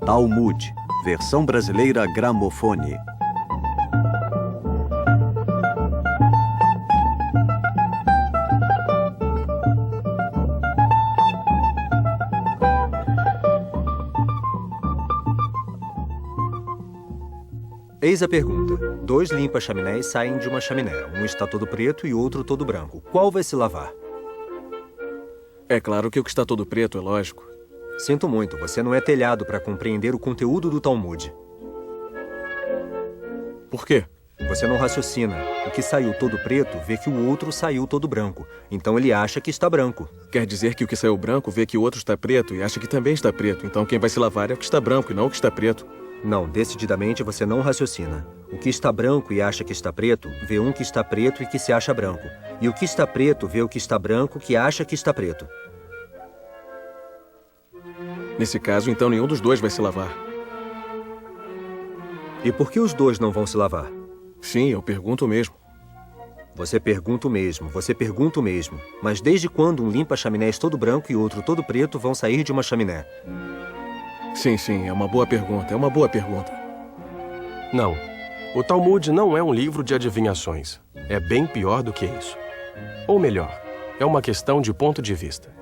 Talmud, versão brasileira Gramofone. Eis a pergunta. 2 limpa-chaminés saem de uma chaminé. Um está todo preto e outro todo branco. Qual vai se lavar? É claro que o que está todo preto, é lógico. Sinto muito, você não é telhado para compreender o conteúdo do Talmud. Por quê? Você não raciocina. O que saiu todo preto vê que o outro saiu todo branco. Então ele acha que está branco. Quer dizer que o que saiu branco vê que o outro está preto e acha que também está preto. Então quem vai se lavar é o que está branco e não o que está preto. Não, decididamente você não raciocina. O que está branco e acha que está preto, vê um que está preto e que se acha branco. E o que está preto vê o que está branco que acha que está preto. Nesse caso, então, nenhum dos dois vai se lavar. E por que os dois não vão se lavar? Sim, eu pergunto mesmo. Você pergunta o mesmo, você pergunta o mesmo. Mas desde quando um limpa-chaminés todo branco e outro todo preto vão sair de uma chaminé? Sim, é uma boa pergunta, Não. O Talmud não é um livro de adivinhações. É bem pior do que isso. Ou melhor, é uma questão de ponto de vista.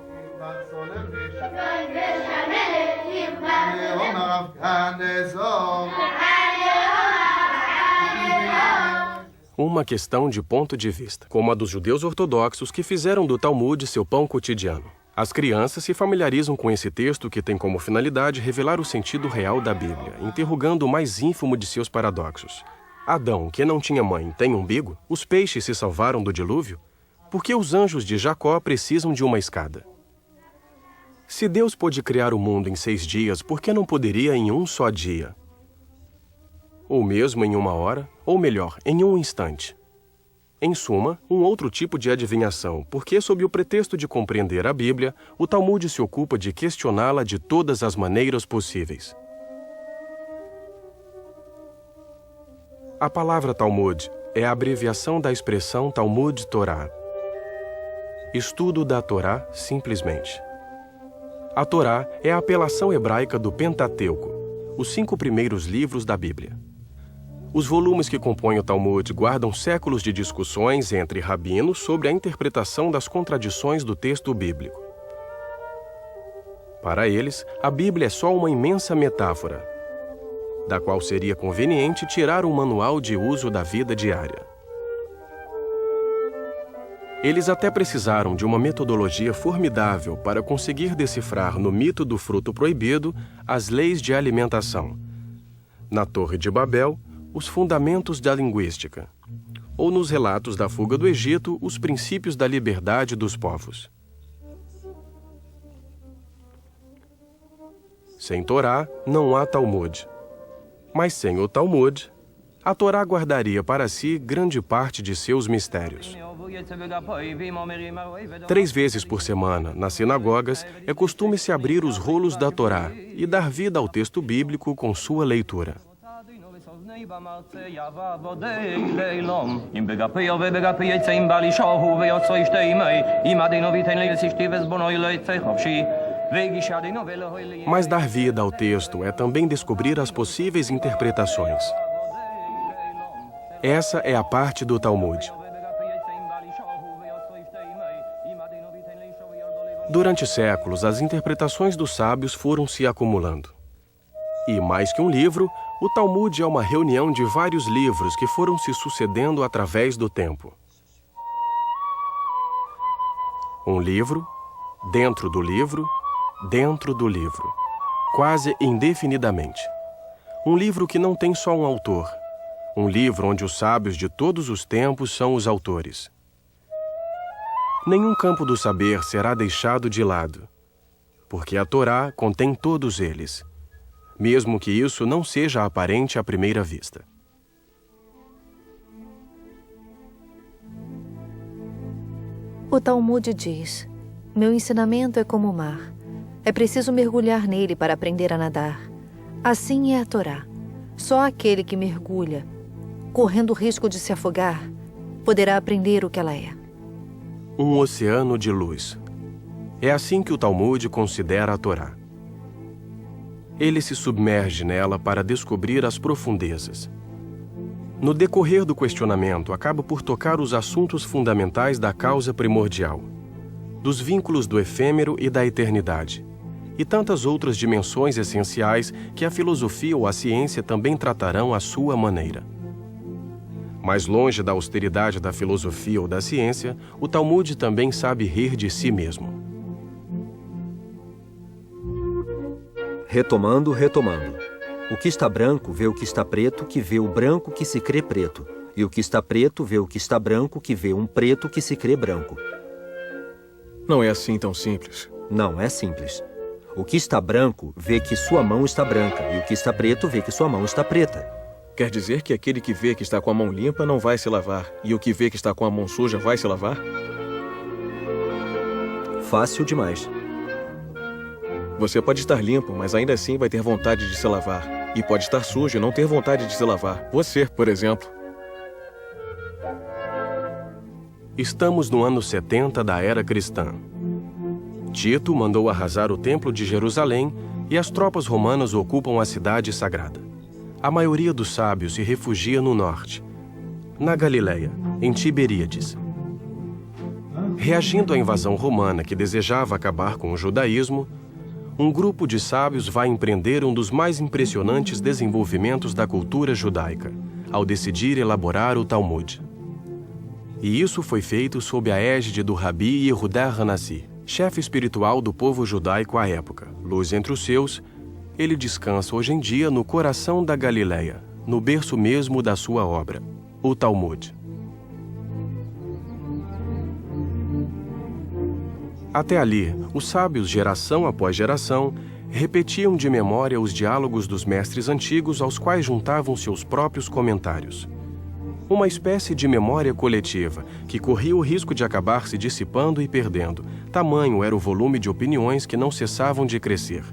Uma questão de ponto de vista, como a dos judeus ortodoxos que fizeram do Talmud seu pão cotidiano. As crianças se familiarizam com esse texto que tem como finalidade revelar o sentido real da Bíblia, interrogando o mais ínfimo de seus paradoxos. Adão, que não tinha mãe, tem umbigo? Os peixes se salvaram do dilúvio? Por que os anjos de Jacó precisam de uma escada? Se Deus pôde criar o mundo em 6 dias, por que não poderia em um só dia? Ou mesmo em 1 hora, ou melhor, em 1 instante. Em suma, um outro tipo de adivinhação, porque, sob o pretexto de compreender a Bíblia, o Talmud se ocupa de questioná-la de todas as maneiras possíveis. A palavra Talmud é a abreviação da expressão Talmud Torá. Estudo da Torá, simplesmente. A Torá é a apelação hebraica do Pentateuco, os 5 primeiros livros da Bíblia. Os volumes que compõem o Talmud guardam séculos de discussões entre rabinos sobre a interpretação das contradições do texto bíblico. Para eles, a Bíblia é só uma imensa metáfora, da qual seria conveniente tirar um manual de uso da vida diária. Eles até precisaram de uma metodologia formidável para conseguir decifrar no mito do fruto proibido as leis de alimentação. Na Torre de Babel, os fundamentos da linguística, ou nos relatos da fuga do Egito, os princípios da liberdade dos povos. Sem Torá, não há Talmud. Mas sem o Talmud, a Torá guardaria para si grande parte de seus mistérios. 3 vezes por semana, nas sinagogas, é costume se abrir os rolos da Torá e dar vida ao texto bíblico com sua leitura. Mas dar vida ao texto é também descobrir as possíveis interpretações. Essa é a parte do Talmud. Durante séculos, as interpretações dos sábios foram se acumulando. E mais que um livro, o Talmud é uma reunião de vários livros que foram se sucedendo através do tempo. Um livro, dentro do livro, dentro do livro, quase indefinidamente. Um livro que não tem só um autor. Um livro onde os sábios de todos os tempos são os autores. Nenhum campo do saber será deixado de lado, porque a Torá contém todos eles, mesmo que isso não seja aparente à primeira vista. O Talmud diz: meu ensinamento é como o mar. É preciso mergulhar nele para aprender a nadar. Assim é a Torá. Só aquele que mergulha, correndo o risco de se afogar, poderá aprender o que ela é. Um oceano de luz. É assim que o Talmud considera a Torá. Ele se submerge nela para descobrir as profundezas. No decorrer do questionamento, acaba por tocar os assuntos fundamentais da causa primordial, dos vínculos do efêmero e da eternidade, e tantas outras dimensões essenciais que a filosofia ou a ciência também tratarão à sua maneira. Mais longe da austeridade da filosofia ou da ciência, o Talmud também sabe rir de si mesmo. Retomando. O que está branco vê o que está preto, que vê o branco que se crê preto. E o que está preto vê o que está branco, que vê um preto que se crê branco. Não é assim tão simples. Não é simples. O que está branco vê que sua mão está branca, e o que está preto vê que sua mão está preta. Quer dizer que aquele que vê que está com a mão limpa não vai se lavar, e o que vê que está com a mão suja vai se lavar? Fácil demais. Você pode estar limpo, mas ainda assim vai ter vontade de se lavar. E pode estar sujo e não ter vontade de se lavar. Você, por exemplo. Estamos no ano 70 da era cristã. Tito mandou arrasar o Templo de Jerusalém e as tropas romanas ocupam a cidade sagrada. A maioria dos sábios se refugia no norte, na Galileia, em Tiberíades. Reagindo à invasão romana que desejava acabar com o judaísmo, um grupo de sábios vai empreender um dos mais impressionantes desenvolvimentos da cultura judaica, ao decidir elaborar o Talmud. E isso foi feito sob a égide do Rabi Yehudá Hanassi, chefe espiritual do povo judaico à época. Luz entre os seus, ele descansa hoje em dia no coração da Galileia, no berço mesmo da sua obra, o Talmud. Até ali, os sábios, geração após geração, repetiam de memória os diálogos dos mestres antigos aos quais juntavam seus próprios comentários. Uma espécie de memória coletiva que corria o risco de acabar se dissipando e perdendo. Tamanho era o volume de opiniões que não cessavam de crescer.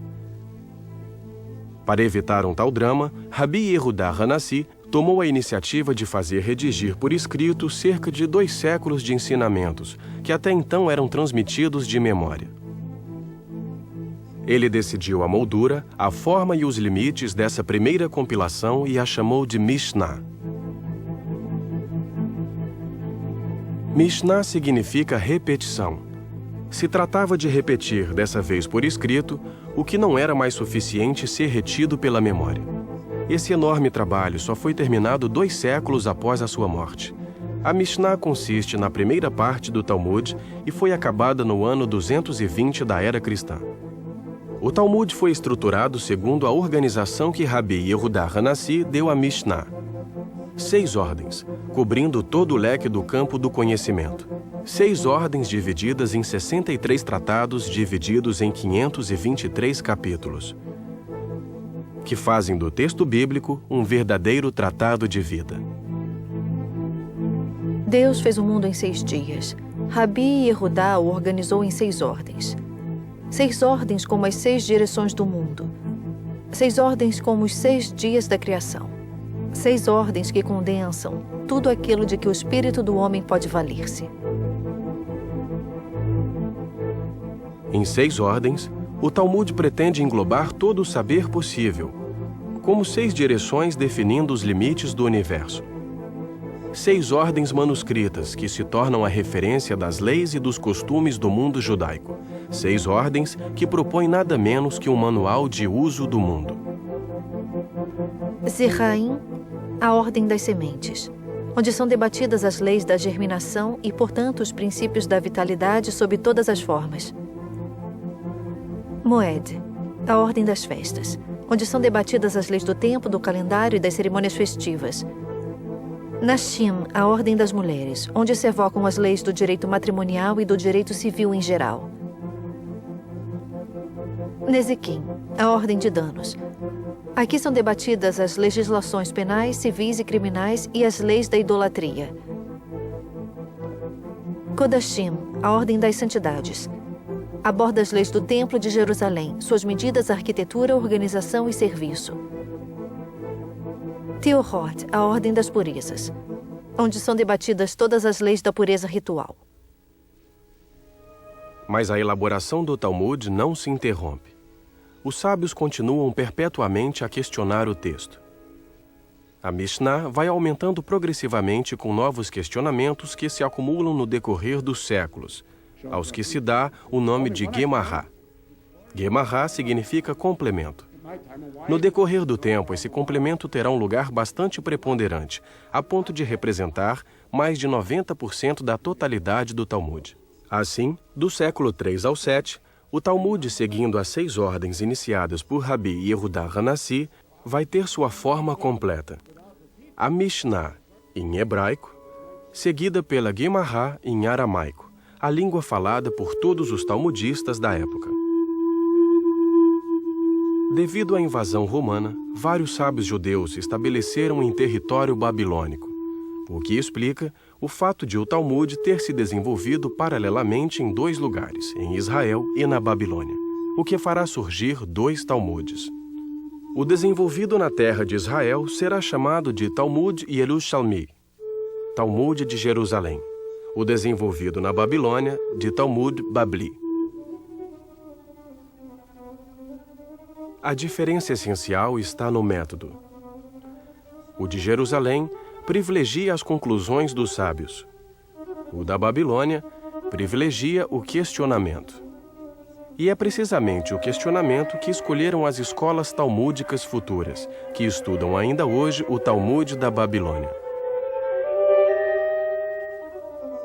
Para evitar um tal drama, Rabi Yehudá Hanassi tomou a iniciativa de fazer redigir por escrito cerca de 2 séculos de ensinamentos, que até então eram transmitidos de memória. Ele decidiu a moldura, a forma e os limites dessa primeira compilação e a chamou de Mishnah. Mishnah significa repetição. Se tratava de repetir, dessa vez por escrito, o que não era mais suficiente ser retido pela memória. Esse enorme trabalho só foi terminado 2 séculos após a sua morte. A Mishnah consiste na primeira parte do Talmud e foi acabada no ano 220 da era cristã. O Talmud foi estruturado segundo a organização que Rabi Yehudá Hanassi deu à Mishnah. 6 ordens, cobrindo todo o leque do campo do conhecimento. 6 ordens divididas em 63 tratados divididos em 523 capítulos, que fazem do texto bíblico um verdadeiro tratado de vida. Deus fez o mundo em 6 dias. Rabi Yehudá o organizou em 6 ordens. 6 ordens como as 6 direções do mundo. 6 ordens como os 6 dias da criação. 6 ordens que condensam tudo aquilo de que o espírito do homem pode valer-se. Em 6 ordens, o Talmud pretende englobar todo o saber possível, como 6 direções definindo os limites do universo. 6 ordens manuscritas que se tornam a referência das leis e dos costumes do mundo judaico. 6 ordens que propõem nada menos que um manual de uso do mundo. Zeraim, a ordem das sementes, onde são debatidas as leis da germinação e, portanto, os princípios da vitalidade sob todas as formas. Moed, a ordem das festas, onde são debatidas as leis do tempo, do calendário e das cerimônias festivas. Nashim, a ordem das mulheres, onde se evocam as leis do direito matrimonial e do direito civil em geral. Nezikim, a ordem de danos. Aqui são debatidas as legislações penais, civis e criminais e as leis da idolatria. Kodashim, a ordem das santidades. Aborda as leis do Templo de Jerusalém, suas medidas, arquitetura, organização e serviço. Teorot, a ordem das purezas, onde são debatidas todas as leis da pureza ritual. Mas a elaboração do Talmud não se interrompe. os sábios continuam perpetuamente a questionar o texto. A Mishnah vai aumentando progressivamente com novos questionamentos que se acumulam no decorrer dos séculos, aos que se dá o nome de Gemará. Gemará significa complemento. No decorrer do tempo, esse complemento terá um lugar bastante preponderante, a ponto de representar mais de 90% da totalidade do Talmud. Assim, do século III ao VII, o Talmud, seguindo as 6 ordens iniciadas por Rabi Yehudá Hanassi, vai ter sua forma completa. A Mishnah, em hebraico, seguida pela Gemará, em aramaico, a língua falada por todos os talmudistas da época. Devido à invasão romana, vários sábios judeus se estabeleceram em território babilônico, o que explica o fato de o Talmud ter se desenvolvido paralelamente em 2 lugares, em Israel e na Babilônia, o que fará surgir 2 Talmudes. O desenvolvido na terra de Israel será chamado de Talmud Yerushalmi, Talmud de Jerusalém. O desenvolvido na Babilônia, de Talmud Babli. A diferença essencial está no método. O de Jerusalém privilegia as conclusões dos sábios. O da Babilônia privilegia o questionamento. E é precisamente o questionamento que escolheram as escolas talmúdicas futuras, que estudam ainda hoje o Talmud da Babilônia.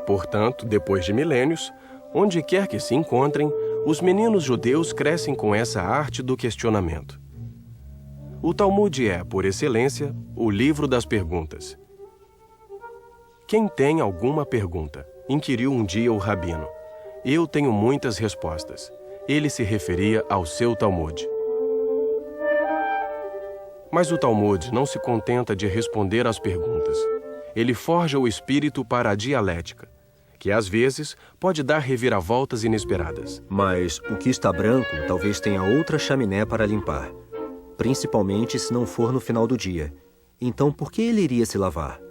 Portanto, depois de milênios, onde quer que se encontrem, os meninos judeus crescem com essa arte do questionamento. O Talmud é, por excelência, o livro das perguntas. Quem tem alguma pergunta? Inquiriu um dia o rabino. Eu tenho muitas respostas. Ele se referia ao seu Talmud. Mas o Talmud não se contenta de responder às perguntas. Ele forja o espírito para a dialética, que às vezes pode dar reviravoltas inesperadas. Mas o que está branco talvez tenha outra chaminé para limpar, principalmente se não for no final do dia. Então por que ele iria se lavar?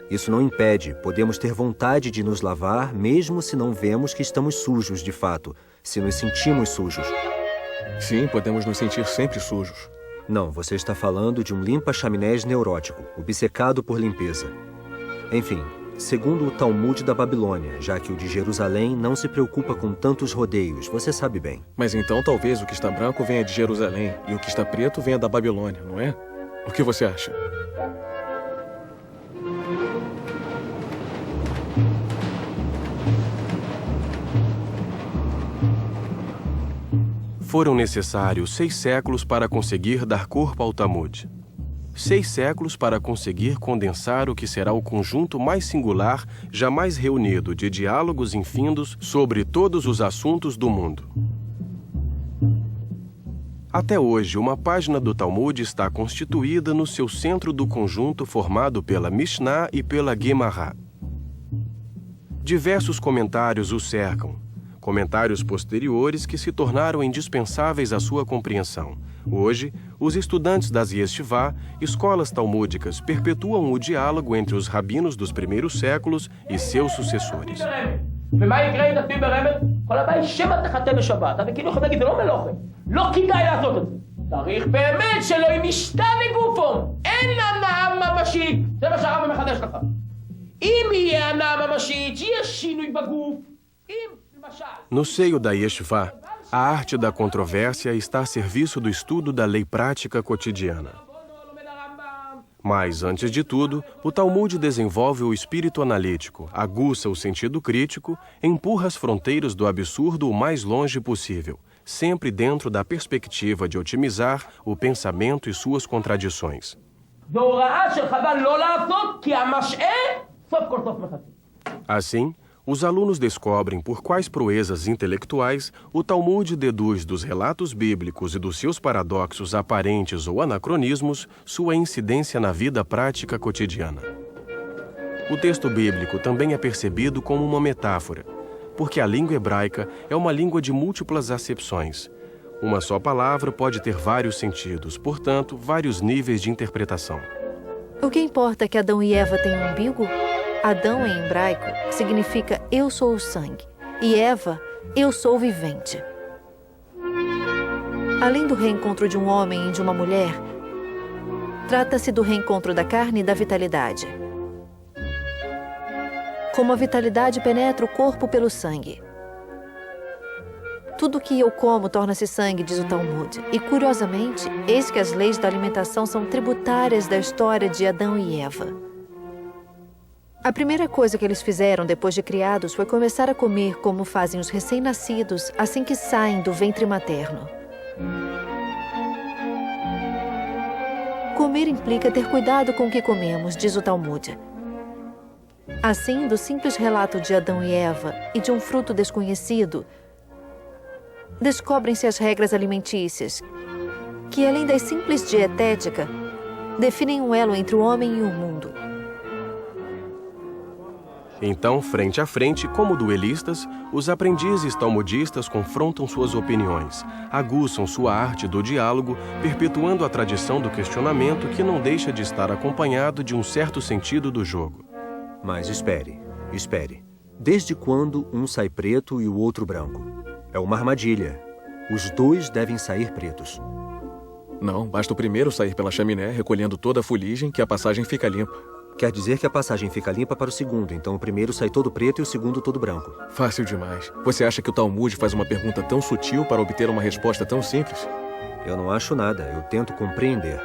Isso não impede, podemos ter vontade de nos lavar mesmo se não vemos que estamos sujos de fato, se nos sentimos sujos. Sim, podemos nos sentir sempre sujos. Não, você está falando de um limpa-chaminés neurótico, obcecado por limpeza. Enfim, segundo o Talmud da Babilônia, já que o de Jerusalém não se preocupa com tantos rodeios, você sabe bem. Mas então talvez o que está branco venha de Jerusalém e o que está preto venha da Babilônia, não é? O que você acha? Foram necessários 6 séculos para conseguir dar corpo ao Talmud. 6 séculos para conseguir condensar o que será o conjunto mais singular jamais reunido de diálogos infindos sobre todos os assuntos do mundo. Até hoje, uma página do Talmud está constituída no seu centro do conjunto formado pela Mishnah e pela Gemará. Diversos comentários o cercam, comentários posteriores que se tornaram indispensáveis à sua compreensão. Hoje, os estudantes das Yeshivá, escolas talmúdicas, perpetuam o diálogo entre os rabinos dos primeiros séculos e seus sucessores. No seio da Yeshivá, a arte da controvérsia está a serviço do estudo da lei prática cotidiana. Mas, antes de tudo, o Talmud desenvolve o espírito analítico, aguça o sentido crítico, empurra as fronteiras do absurdo o mais longe possível, sempre dentro da perspectiva de otimizar o pensamento e suas contradições. Assim, os alunos descobrem por quais proezas intelectuais o Talmud deduz dos relatos bíblicos e dos seus paradoxos aparentes ou anacronismos sua incidência na vida prática cotidiana. O texto bíblico também é percebido como uma metáfora, porque a língua hebraica é uma língua de múltiplas acepções. Uma só palavra pode ter vários sentidos, portanto, vários níveis de interpretação. O que importa é que Adão e Eva têm um umbigo? Adão, em hebraico, significa eu sou o sangue, e Eva, eu sou o vivente. Além do reencontro de um homem e de uma mulher, trata-se do reencontro da carne e da vitalidade. Como a vitalidade penetra o corpo pelo sangue. Tudo que eu como torna-se sangue, diz o Talmud. E, curiosamente, eis que as leis da alimentação são tributárias da história de Adão e Eva. A primeira coisa que eles fizeram depois de criados foi começar a comer como fazem os recém-nascidos assim que saem do ventre materno. Comer implica ter cuidado com o que comemos, diz o Talmud. Assim, do simples relato de Adão e Eva e de um fruto desconhecido, descobrem-se as regras alimentícias, que, além da simples dietética, definem um elo entre o homem e o mundo. Então, frente a frente, como duelistas, os aprendizes talmudistas confrontam suas opiniões, aguçam sua arte do diálogo, perpetuando a tradição do questionamento que não deixa de estar acompanhado de um certo sentido do jogo. Mas espere. Desde quando um sai preto e o outro branco? É uma armadilha. Os dois devem sair pretos. Não, basta o primeiro sair pela chaminé, recolhendo toda a fuligem, que a passagem fica limpa. Quer dizer que a passagem fica limpa para o segundo, então o primeiro sai todo preto e o segundo todo branco. Fácil demais. Você acha que o Talmud faz uma pergunta tão sutil para obter uma resposta tão simples? Eu não acho nada, eu tento compreender.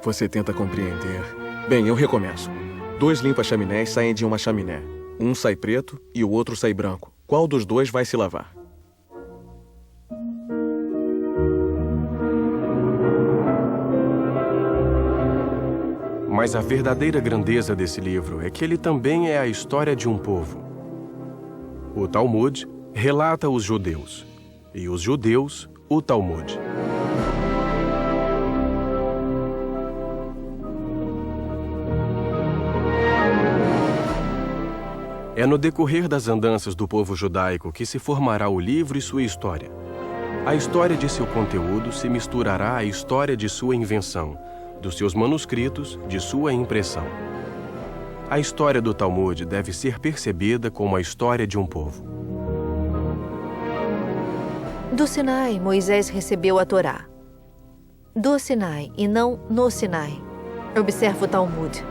Você tenta compreender. Bem, eu recomeço. 2 limpa-chaminés saem de uma chaminé. Um sai preto e o outro sai branco. Qual dos dois vai se lavar? Mas a verdadeira grandeza desse livro é que ele também é a história de um povo. O Talmud relata os judeus, e os judeus, o Talmud. É no decorrer das andanças do povo judaico que se formará o livro e sua história. A história de seu conteúdo se misturará à história de sua invenção, dos seus manuscritos, de sua impressão. A história do Talmud deve ser percebida como a história de um povo. Do Sinai, Moisés recebeu a Torá. Do Sinai e não no Sinai, observa o Talmud.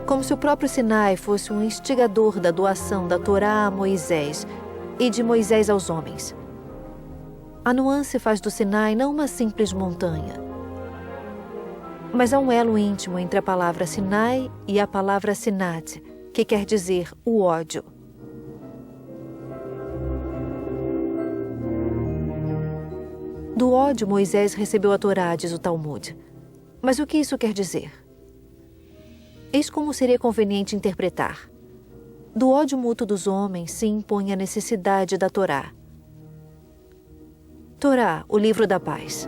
Como se o próprio Sinai fosse um instigador da doação da Torá a Moisés e de Moisés aos homens. A nuance faz do Sinai não uma simples montanha, mas há um elo íntimo entre a palavra Sinai e a palavra Sinat, que quer dizer o ódio. Do ódio, Moisés recebeu a Torá, diz o Talmud. Mas o que isso quer dizer? Eis como seria conveniente interpretar. Do ódio mútuo dos homens se impõe a necessidade da Torá. Torá, o livro da paz.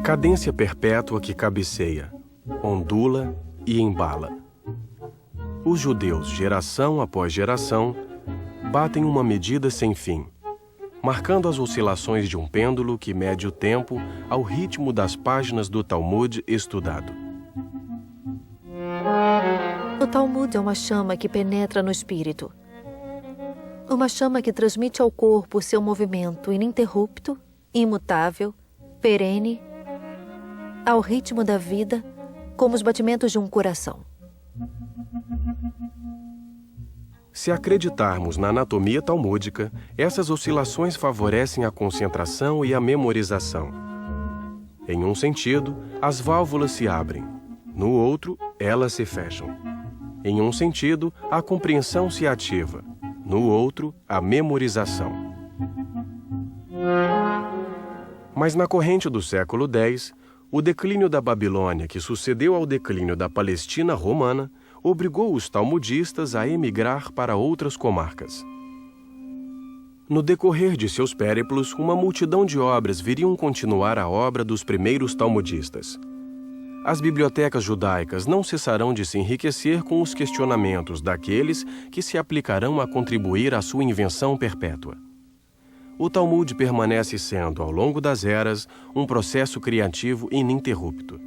Cadência perpétua que cabeceia, ondula e embala. Os judeus, geração após geração, batem uma medida sem fim, marcando as oscilações de um pêndulo que mede o tempo ao ritmo das páginas do Talmud estudado. O Talmud é uma chama que penetra no espírito. Uma chama que transmite ao corpo seu movimento ininterrupto, imutável, perene, ao ritmo da vida, como os batimentos de um coração. Se acreditarmos na anatomia talmúdica, essas oscilações favorecem a concentração e a memorização. Em um sentido, as válvulas se abrem. No outro, elas se fecham. Em um sentido, a compreensão se ativa. No outro, a memorização. Mas na corrente do século X, o declínio da Babilônia, que sucedeu ao declínio da Palestina romana, obrigou os talmudistas a emigrar para outras comarcas. No decorrer de seus périplos, uma multidão de obras viriam continuar a obra dos primeiros talmudistas. As bibliotecas judaicas não cessarão de se enriquecer com os questionamentos daqueles que se aplicarão a contribuir à sua invenção perpétua. O Talmud permanece sendo, ao longo das eras, um processo criativo ininterrupto.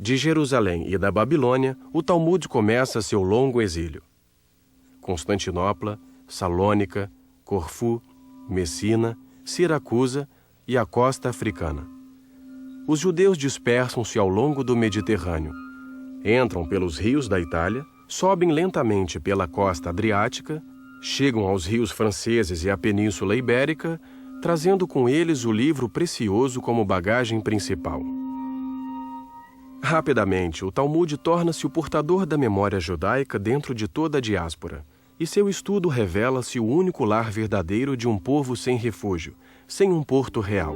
De Jerusalém e da Babilônia, o Talmud começa seu longo exílio. Constantinopla, Salônica, Corfu, Messina, Siracusa e a costa africana. Os judeus dispersam-se ao longo do Mediterrâneo. Entram pelos rios da Itália, sobem lentamente pela costa adriática, chegam aos rios franceses e à Península Ibérica, trazendo com eles o livro precioso como bagagem principal. Rapidamente, o Talmud torna-se o portador da memória judaica dentro de toda a diáspora, e seu estudo revela-se o único lar verdadeiro de um povo sem refúgio, sem um porto real.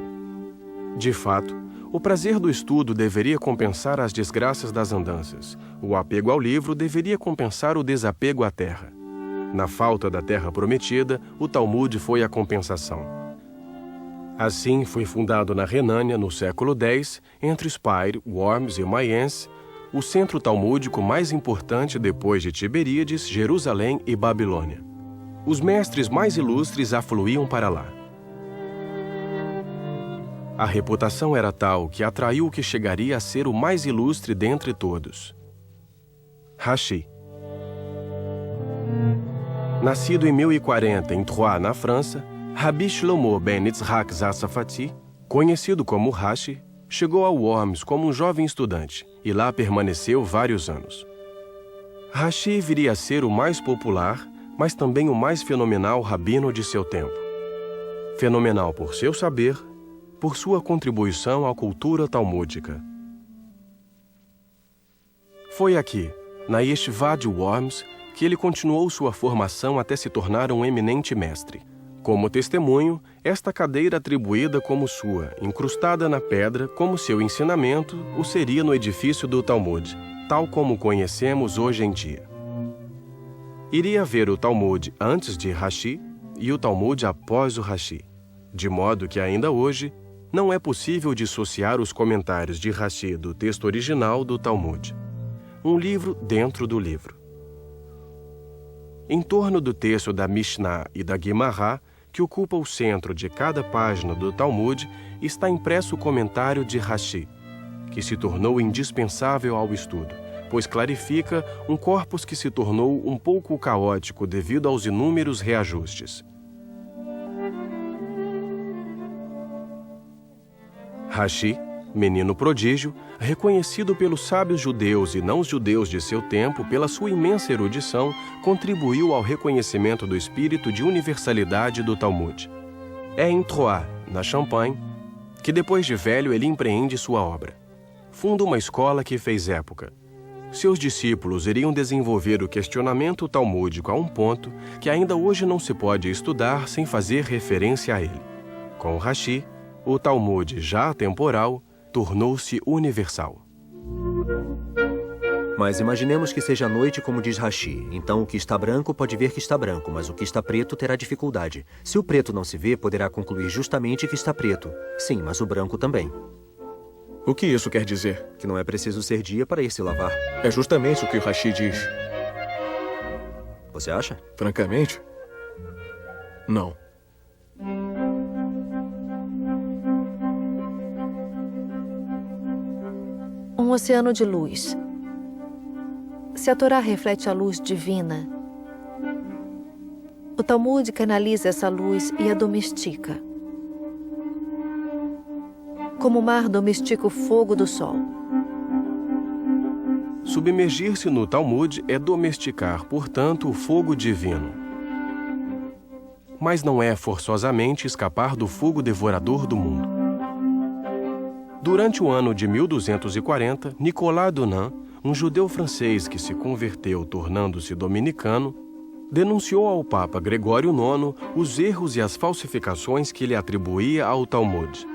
De fato, o prazer do estudo deveria compensar as desgraças das andanças. O apego ao livro deveria compensar o desapego à terra. Na falta da terra prometida, o Talmud foi a compensação. Assim, foi fundado na Renânia, no século X, entre Speyer, Worms e Mayence, o centro talmúdico mais importante depois de Tiberíades, Jerusalém e Babilônia. Os mestres mais ilustres afluíam para lá. A reputação era tal que atraiu o que chegaria a ser o mais ilustre dentre todos. Rashi. Nascido em 1040 em Troyes, na França, Rabbi Shlomo ben Yitzhak Zassafati, conhecido como Rashi, chegou a Worms como um jovem estudante e lá permaneceu vários anos. Rashi viria a ser o mais popular, mas também o mais fenomenal rabino de seu tempo. Fenomenal por seu saber, por sua contribuição à cultura talmúdica. Foi aqui, na Yeshivá de Worms, que ele continuou sua formação até se tornar um eminente mestre. Como testemunho, esta cadeira atribuída como sua, incrustada na pedra, como seu ensinamento, o seria no edifício do Talmud, tal como conhecemos hoje em dia. Iria haver o Talmud antes de Rashi e o Talmud após o Rashi, de modo que ainda hoje não é possível dissociar os comentários de Rashi do texto original do Talmud. Um livro dentro do livro. Em torno do texto da Mishnah e da Guimará, que ocupa o centro de cada página do Talmud, está impresso o comentário de Rashi, que se tornou indispensável ao estudo, pois clarifica um corpus que se tornou um pouco caótico devido aos inúmeros reajustes. Rashi, menino prodígio, reconhecido pelos sábios judeus e não-judeus de seu tempo pela sua imensa erudição, contribuiu ao reconhecimento do espírito de universalidade do Talmud. É em Troyes, na Champagne, que depois de velho ele empreende sua obra. Funda uma escola que fez época. Seus discípulos iriam desenvolver o questionamento talmúdico a um ponto que ainda hoje não se pode estudar sem fazer referência a ele. Com Rashi, o Talmud já atemporal tornou-se universal. Mas imaginemos que seja noite como diz Rashi. Então o que está branco pode ver que está branco, mas o que está preto terá dificuldade. Se o preto não se vê, poderá concluir justamente que está preto. Sim, mas o branco também. O que isso quer dizer? Que não é preciso ser dia para ir se lavar. É justamente o que o Rashi diz. Você acha? Francamente, não. Um oceano de luz. Se a Torá reflete a luz divina, o Talmud canaliza essa luz e a domestica. Como o mar domestica o fogo do sol. Submergir-se no Talmud é domesticar, portanto, o fogo divino. Mas não é forçosamente escapar do fogo devorador do mundo. Durante o ano de 1240, Nicolas Dunan, um judeu francês que se converteu tornando-se dominicano, denunciou ao Papa Gregório IX os erros e as falsificações que ele atribuía ao Talmud.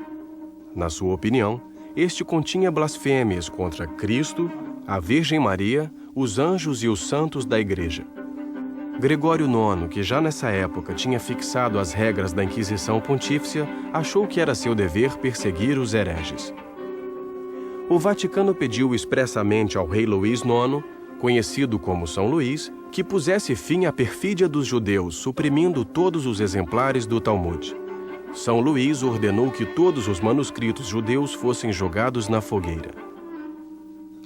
Na sua opinião, este continha blasfêmias contra Cristo, a Virgem Maria, os anjos e os santos da Igreja. Gregório IX, que já nessa época tinha fixado as regras da Inquisição Pontífice, achou que era seu dever perseguir os hereges. O Vaticano pediu expressamente ao rei Luís IX, conhecido como São Luís, que pusesse fim à perfídia dos judeus, suprimindo todos os exemplares do Talmud. São Luís ordenou que todos os manuscritos judeus fossem jogados na fogueira.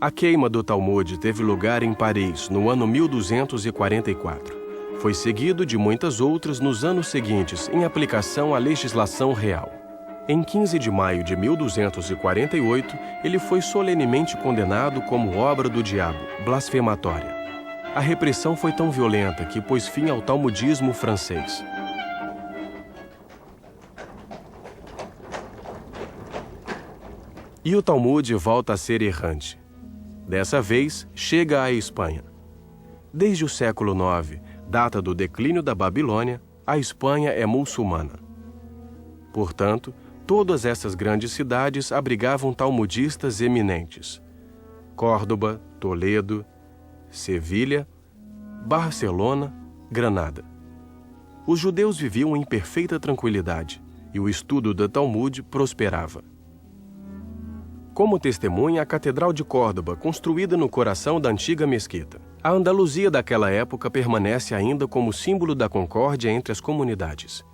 A queima do Talmud teve lugar em Paris, no ano 1244. Foi seguido de muitas outras nos anos seguintes, em aplicação à legislação real. Em 15 de maio de 1248, ele foi solenemente condenado como obra do diabo, blasfematória. A repressão foi tão violenta que pôs fim ao talmudismo francês. E o Talmud volta a ser errante. Dessa vez, chega à Espanha. Desde o século IX, data do declínio da Babilônia, a Espanha é muçulmana. Portanto, todas essas grandes cidades abrigavam talmudistas eminentes. Córdoba, Toledo, Sevilha, Barcelona, Granada. Os judeus viviam em perfeita tranquilidade e o estudo do Talmud prosperava. Como testemunha a Catedral de Córdoba, construída no coração da antiga mesquita. A Andaluzia daquela época permanece ainda como símbolo da concórdia entre as comunidades.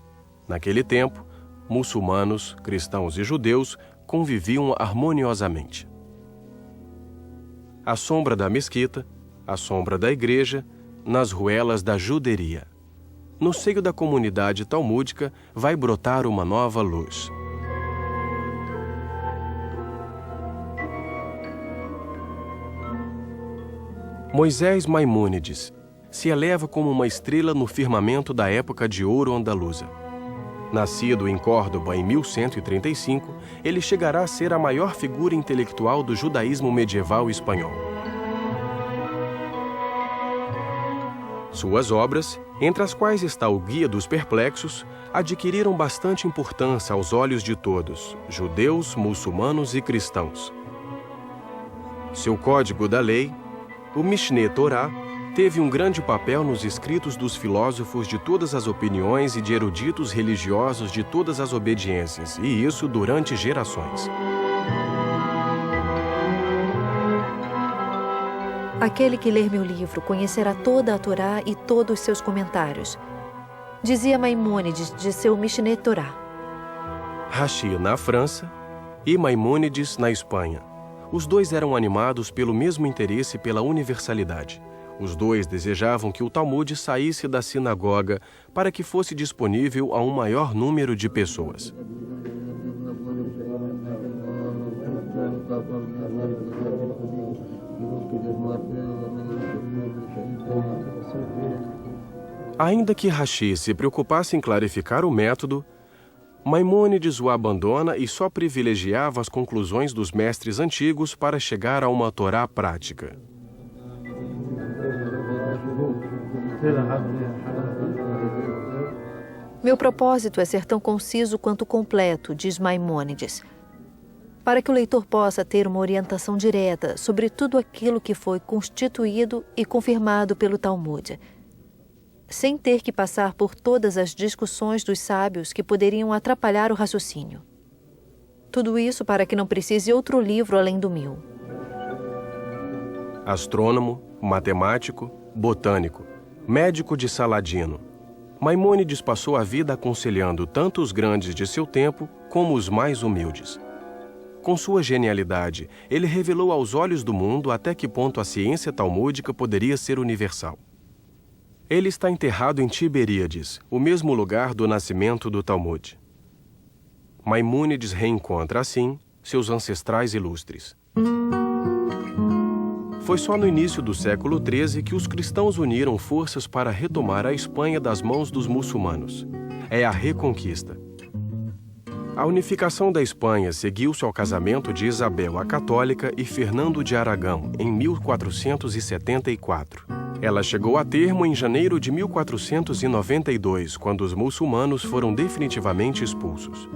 Naquele tempo, muçulmanos, cristãos e judeus conviviam harmoniosamente. À sombra da mesquita, à sombra da igreja, nas ruelas da juderia. No seio da comunidade talmúdica vai brotar uma nova luz. Moisés Maimônides se eleva como uma estrela no firmamento da época de ouro andaluza. Nascido em Córdoba em 1135, ele chegará a ser a maior figura intelectual do judaísmo medieval espanhol. Suas obras, entre as quais está o Guia dos Perplexos, adquiriram bastante importância aos olhos de todos, judeus, muçulmanos e cristãos. Seu Código da Lei, o Mishneh Torá, teve um grande papel nos escritos dos filósofos de todas as opiniões e de eruditos religiosos de todas as obediências, e isso durante gerações. Aquele que ler meu livro conhecerá toda a Torá e todos os seus comentários, dizia Maimônides de seu Mishneh Torá. Rashi na França e Maimônides na Espanha. Os dois eram animados pelo mesmo interesse pela universalidade. Os dois desejavam que o Talmud saísse da sinagoga para que fosse disponível a um maior número de pessoas. Ainda que Rashi se preocupasse em clarificar o método, Maimônides o abandona e só privilegiava as conclusões dos mestres antigos para chegar a uma Torá prática. Meu propósito é ser tão conciso quanto completo, diz Maimônides, para que o leitor possa ter uma orientação direta sobre tudo aquilo que foi constituído e confirmado pelo Talmud, sem ter que passar por todas as discussões dos sábios que poderiam atrapalhar o raciocínio. Tudo isso para que não precise outro livro além do meu. Astrônomo, matemático, botânico, médico de Saladino, Maimônides passou a vida aconselhando tanto os grandes de seu tempo como os mais humildes. Com sua genialidade, ele revelou aos olhos do mundo até que ponto a ciência talmúdica poderia ser universal. Ele está enterrado em Tiberíades, o mesmo lugar do nascimento do Talmud. Maimônides reencontra, assim, seus ancestrais ilustres. Foi só no início do século XIII que os cristãos uniram forças para retomar a Espanha das mãos dos muçulmanos. É a Reconquista. A unificação da Espanha seguiu-se ao casamento de Isabel a Católica e Fernando de Aragão, em 1474. Ela chegou a termo em janeiro de 1492, quando os muçulmanos foram definitivamente expulsos.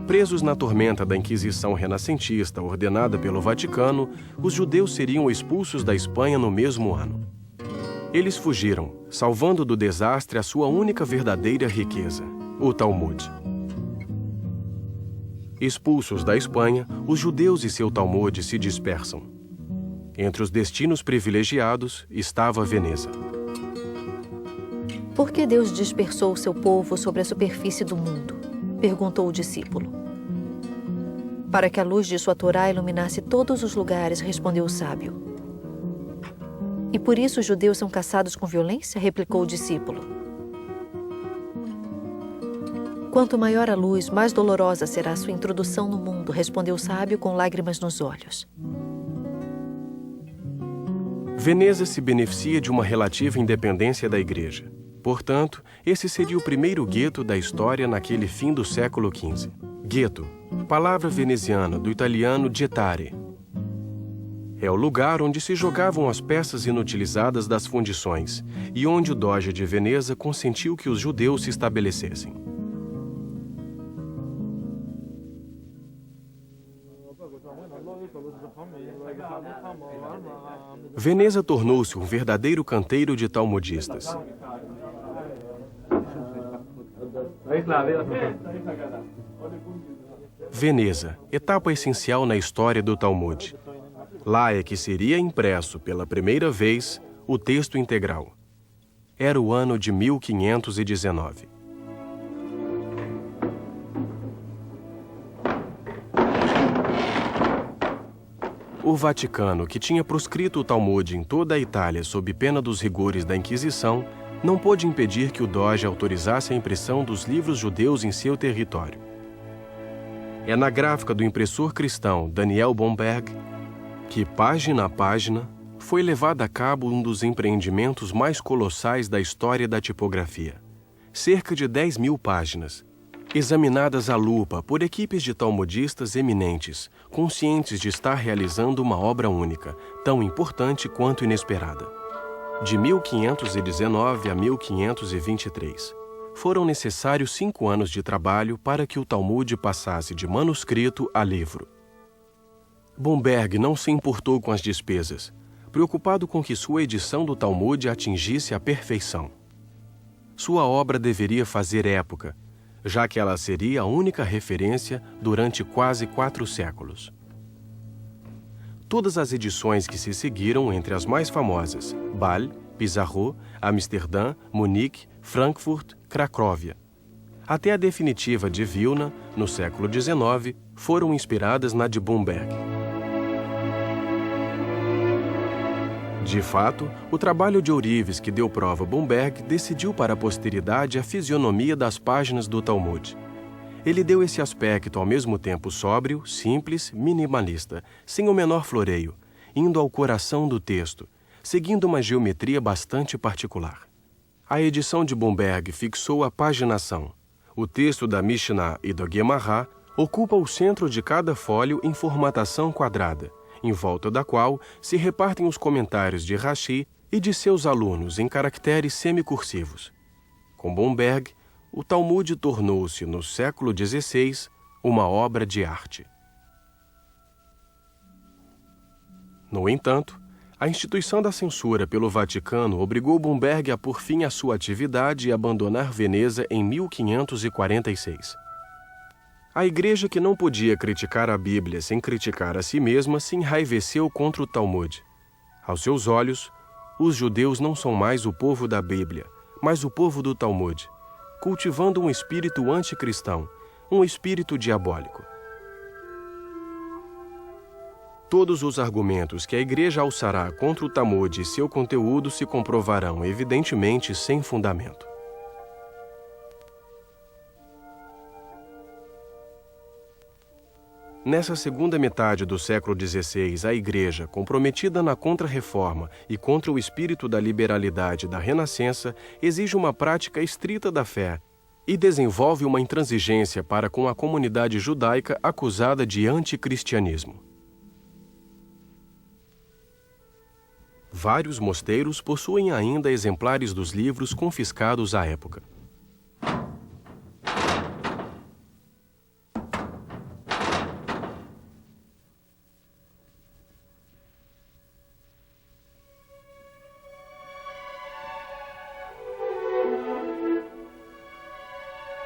Presos na tormenta da Inquisição renascentista ordenada pelo Vaticano, os judeus seriam expulsos da Espanha no mesmo ano. Eles fugiram, salvando do desastre a sua única verdadeira riqueza, o Talmud. Expulsos da Espanha, os judeus e seu Talmud se dispersam. Entre os destinos privilegiados estava Veneza. Por que Deus dispersou o seu povo sobre a superfície do mundo? Perguntou o discípulo. Para que a luz de sua Torá iluminasse todos os lugares, respondeu o sábio. E por isso os judeus são caçados com violência? Replicou o discípulo. Quanto maior a luz, mais dolorosa será a sua introdução no mundo, respondeu o sábio com lágrimas nos olhos. Veneza se beneficia de uma relativa independência da Igreja. Portanto, esse seria o primeiro gueto da história naquele fim do século XV. Gueto, palavra veneziana do italiano gettare. É o lugar onde se jogavam as peças inutilizadas das fundições e onde o Doge de Veneza consentiu que os judeus se estabelecessem. Veneza tornou-se um verdadeiro canteiro de talmudistas. Veneza, etapa essencial na história do Talmud. Lá é que seria impresso pela primeira vez o texto integral. Era o ano de 1519. O Vaticano, que tinha proscrito o Talmud em toda a Itália sob pena dos rigores da Inquisição, não pôde impedir que o Doge autorizasse a impressão dos livros judeus em seu território. É na gráfica do impressor cristão Daniel Bomberg que, página a página, foi levado a cabo um dos empreendimentos mais colossais da história da tipografia. Cerca de 10.000 páginas, examinadas à lupa por equipes de talmudistas eminentes, conscientes de estar realizando uma obra única, tão importante quanto inesperada. De 1519 a 1523, foram necessários 5 anos de trabalho para que o Talmud passasse de manuscrito a livro. Bomberg não se importou com as despesas, preocupado com que sua edição do Talmud atingisse a perfeição. Sua obra deveria fazer época, já que ela seria a única referência durante quase 4 séculos. Todas as edições que se seguiram, entre as mais famosas, Bâle, Pizarro, Amsterdã, Munique, Frankfurt, Cracóvia, até a definitiva de Vilna, no século XIX, foram inspiradas na de Bomberg. De fato, o trabalho de ourives que deu prova a Bomberg decidiu para a posteridade a fisionomia das páginas do Talmud. Ele deu esse aspecto ao mesmo tempo sóbrio, simples, minimalista, sem o menor floreio, indo ao coração do texto, seguindo uma geometria bastante particular. A edição de Bomberg fixou a paginação. O texto da Mishnah e do Gemara ocupa o centro de cada fólio em formatação quadrada, em volta da qual se repartem os comentários de Rashi e de seus alunos em caracteres semicursivos. Com Bomberg, o Talmud tornou-se, no século XVI, uma obra de arte. No entanto, a instituição da censura pelo Vaticano obrigou Bomberg a pôr fim à sua atividade e abandonar Veneza em 1546. A igreja, que não podia criticar a Bíblia sem criticar a si mesma, se enraiveceu contra o Talmud. Aos seus olhos, os judeus não são mais o povo da Bíblia, mas o povo do Talmud, cultivando um espírito anticristão, um espírito diabólico. Todos os argumentos que a igreja alçará contra o Talmud e seu conteúdo se comprovarão evidentemente sem fundamento. Nessa segunda metade do século XVI, a Igreja, comprometida na Contra-Reforma e contra o espírito da liberalidade da Renascença, exige uma prática estrita da fé e desenvolve uma intransigência para com a comunidade judaica acusada de anticristianismo. Vários mosteiros possuem ainda exemplares dos livros confiscados à época.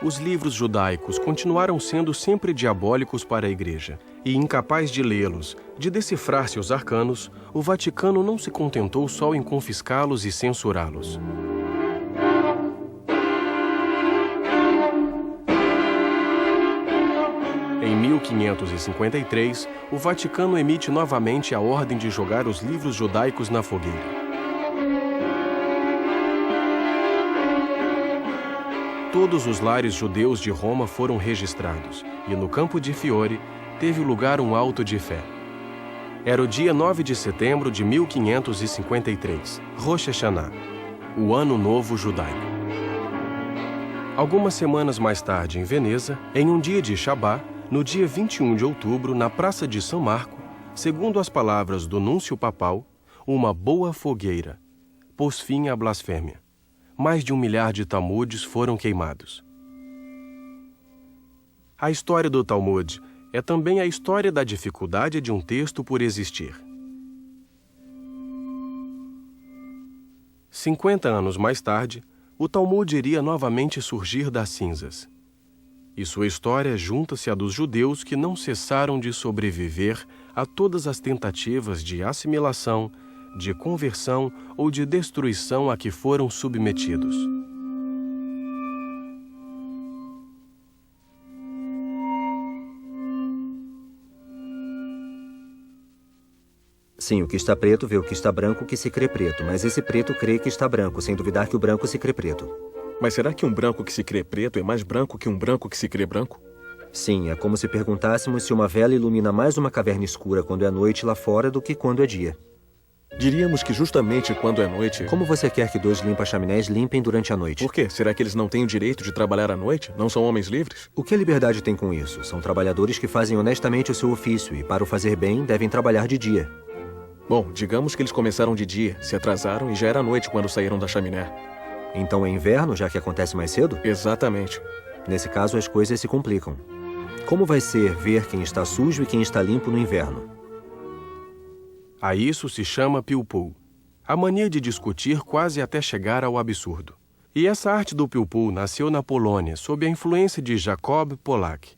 Os livros judaicos continuaram sendo sempre diabólicos para a Igreja, e incapaz de lê-los, de decifrar seus arcanos, o Vaticano não se contentou só em confiscá-los e censurá-los. Em 1553, o Vaticano emite novamente a ordem de jogar os livros judaicos na fogueira. Todos os lares judeus de Roma foram registrados, e no Campo de Fiore teve lugar um auto de fé. Era o dia 9 de setembro de 1553, Rosh Hashanah, o Ano Novo Judaico. Algumas semanas mais tarde, em Veneza, em um dia de Shabá, no dia 21 de outubro, na Praça de São Marco, segundo as palavras do núncio papal, uma boa fogueira pôs fim à blasfêmia. Mais de 1 milhar de Talmudes foram queimados. A história do Talmud é também a história da dificuldade de um texto por existir. 50 anos mais tarde, o Talmud iria novamente surgir das cinzas. E sua história junta-se à dos judeus que não cessaram de sobreviver a todas as tentativas de assimilação, de conversão ou de destruição a que foram submetidos. Sim, o que está preto vê o que está branco que se crê preto, mas esse preto crê que está branco, sem duvidar que o branco se crê preto. Mas será que um branco que se crê preto é mais branco que um branco que se crê branco? Sim, é como se perguntássemos se uma vela ilumina mais uma caverna escura quando é noite lá fora do que quando é dia. Diríamos que justamente quando é noite... Como você quer que 2 limpa-chaminés limpem durante a noite? Por quê? Será que eles não têm o direito de trabalhar à noite? Não são homens livres? O que a liberdade tem com isso? São trabalhadores que fazem honestamente o seu ofício e, para o fazer bem, devem trabalhar de dia. Bom, digamos que eles começaram de dia, se atrasaram e já era noite quando saíram da chaminé. Então é inverno, já que acontece mais cedo? Exatamente. Nesse caso, as coisas se complicam. Como vai ser ver quem está sujo e quem está limpo no inverno? A isso se chama pilpul, a mania de discutir quase até chegar ao absurdo. E essa arte do pilpul nasceu na Polônia, sob a influência de Jacob Polak,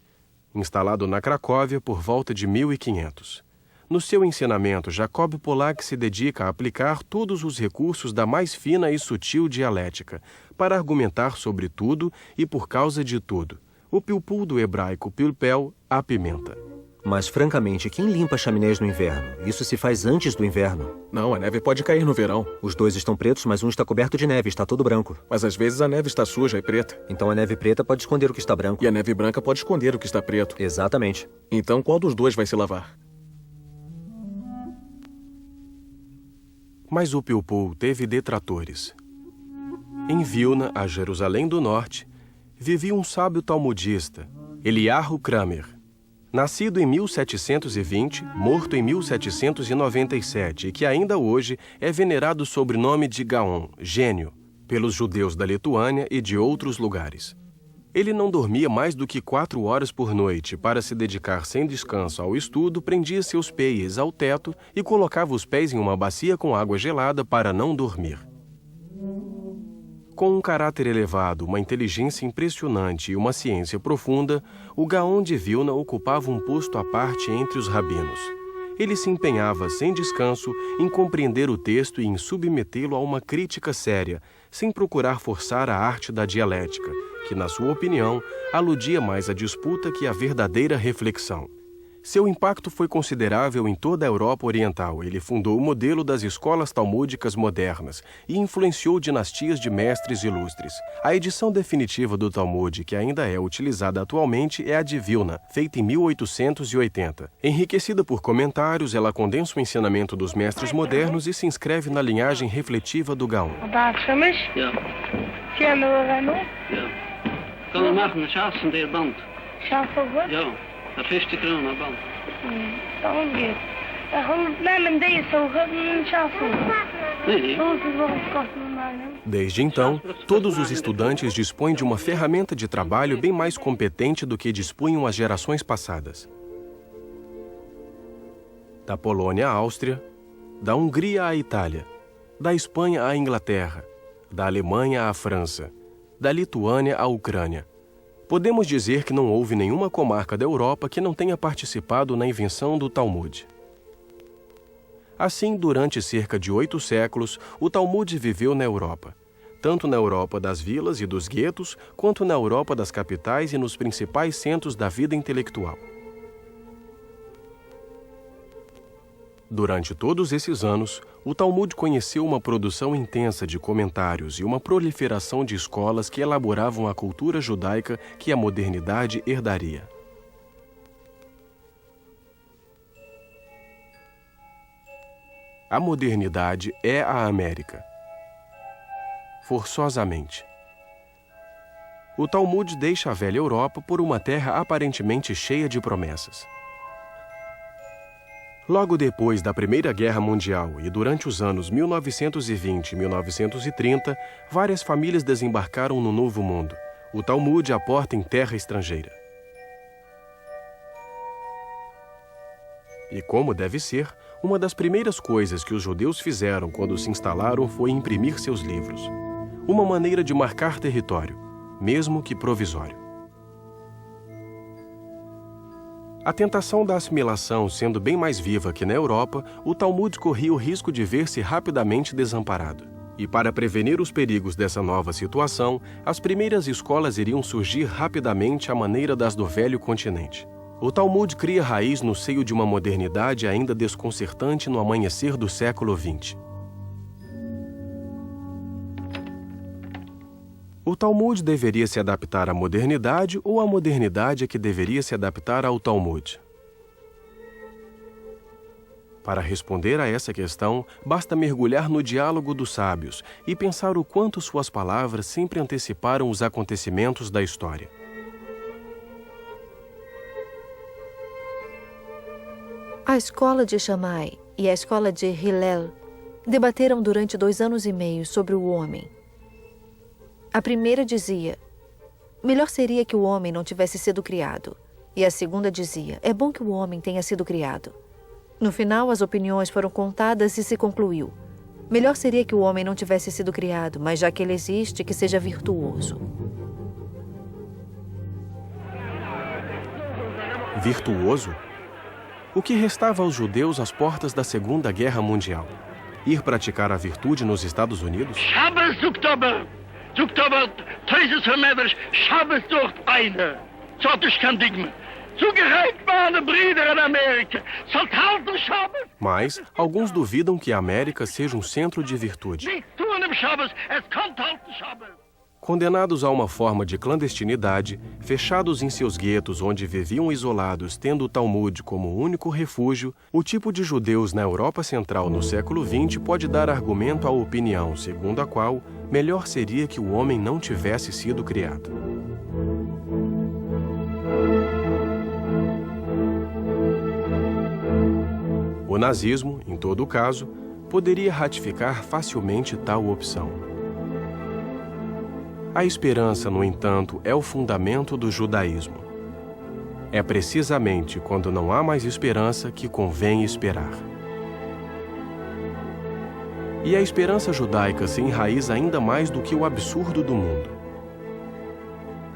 instalado na Cracóvia por volta de 1500. No seu ensinamento, Jacob Polak se dedica a aplicar todos os recursos da mais fina e sutil dialética para argumentar sobre tudo e por causa de tudo. O pilpul do hebraico pilpel, a pimenta. Mas, francamente, quem limpa chaminés no inverno? Isso se faz antes do inverno. Não, a neve pode cair no verão. Os 2 estão pretos, mas um está coberto de neve, está todo branco. Mas às vezes a neve está suja e preta. Então a neve preta pode esconder o que está branco. E a neve branca pode esconder o que está preto. Exatamente. Então qual dos 2 vai se lavar? Mas o pilpul teve detratores. Em Vilna, a Jerusalém do Norte, vivia um sábio talmudista, Eliyahu Kramer. Nascido em 1720, morto em 1797 e que ainda hoje é venerado sob o nome de Gaon, gênio, pelos judeus da Lituânia e de outros lugares. Ele não dormia mais do que 4 horas por noite. Para se dedicar sem descanso ao estudo, prendia seus pés ao teto e colocava os pés em uma bacia com água gelada para não dormir. Com um caráter elevado, uma inteligência impressionante e uma ciência profunda, o Gaon de Vilna ocupava um posto à parte entre os rabinos. Ele se empenhava sem descanso em compreender o texto e em submetê-lo a uma crítica séria, sem procurar forçar a arte da dialética, que, na sua opinião, aludia mais à disputa que à verdadeira reflexão. Seu impacto foi considerável em toda a Europa Oriental. Ele fundou o modelo das escolas talmúdicas modernas e influenciou dinastias de mestres ilustres. A edição definitiva do Talmud, que ainda é utilizada atualmente, é a de Vilna, feita em 1880. Enriquecida por comentários, ela condensa o ensinamento dos mestres modernos e se inscreve na linhagem refletiva do Gaon. För 50 kronor band. Desde então, todos os estudantes dispõem de uma ferramenta de trabalho bem mais competente do que dispunham as gerações passadas. Da Polônia à Áustria, da Hungria à Itália, da Espanha à Inglaterra, da Alemanha à França, da Lituânia à Ucrânia. Podemos dizer que não houve nenhuma comarca da Europa que não tenha participado na invenção do Talmud. Assim, durante cerca de 8 séculos, o Talmud viveu na Europa, tanto na Europa das vilas e dos guetos, quanto na Europa das capitais e nos principais centros da vida intelectual. Durante todos esses anos, o Talmud conheceu uma produção intensa de comentários e uma proliferação de escolas que elaboravam a cultura judaica que a modernidade herdaria. A modernidade é a América. Forçosamente. O Talmud deixa a velha Europa por uma terra aparentemente cheia de promessas. Logo depois da Primeira Guerra Mundial e durante os anos 1920 e 1930, várias famílias desembarcaram no Novo Mundo. O Talmud aporta em terra estrangeira. E como deve ser, uma das primeiras coisas que os judeus fizeram quando se instalaram foi imprimir seus livros. Uma maneira de marcar território, mesmo que provisório. A tentação da assimilação sendo bem mais viva que na Europa, o Talmud corria o risco de ver-se rapidamente desamparado. E para prevenir os perigos dessa nova situação, as primeiras escolas iriam surgir rapidamente à maneira das do velho continente. O Talmud cria raiz no seio de uma modernidade ainda desconcertante no amanhecer do século XX. O Talmud deveria se adaptar à modernidade ou a modernidade é que deveria se adaptar ao Talmud? Para responder a essa questão, basta mergulhar no diálogo dos sábios e pensar o quanto suas palavras sempre anteciparam os acontecimentos da história. A escola de Shammai e a escola de Hillel debateram durante 2 anos e meio sobre o homem. A primeira dizia, melhor seria que o homem não tivesse sido criado. E a segunda dizia, é bom que o homem tenha sido criado. No final, as opiniões foram contadas e se concluiu. Melhor seria que o homem não tivesse sido criado, mas já que ele existe, que seja virtuoso. Virtuoso? O que restava aos judeus às portas da Segunda Guerra Mundial? Ir praticar a virtude nos Estados Unidos? Mas alguns duvidam que a América seja um centro de virtude. Condenados a uma forma de clandestinidade, fechados em seus guetos onde viviam isolados, tendo o Talmud como único refúgio, o tipo de judeus na Europa Central no século XX pode dar argumento à opinião segundo a qual melhor seria que o homem não tivesse sido criado. O nazismo, em todo caso, poderia ratificar facilmente tal opção. A esperança, no entanto, é o fundamento do judaísmo. É precisamente quando não há mais esperança que convém esperar. E a esperança judaica se enraiza ainda mais do que o absurdo do mundo.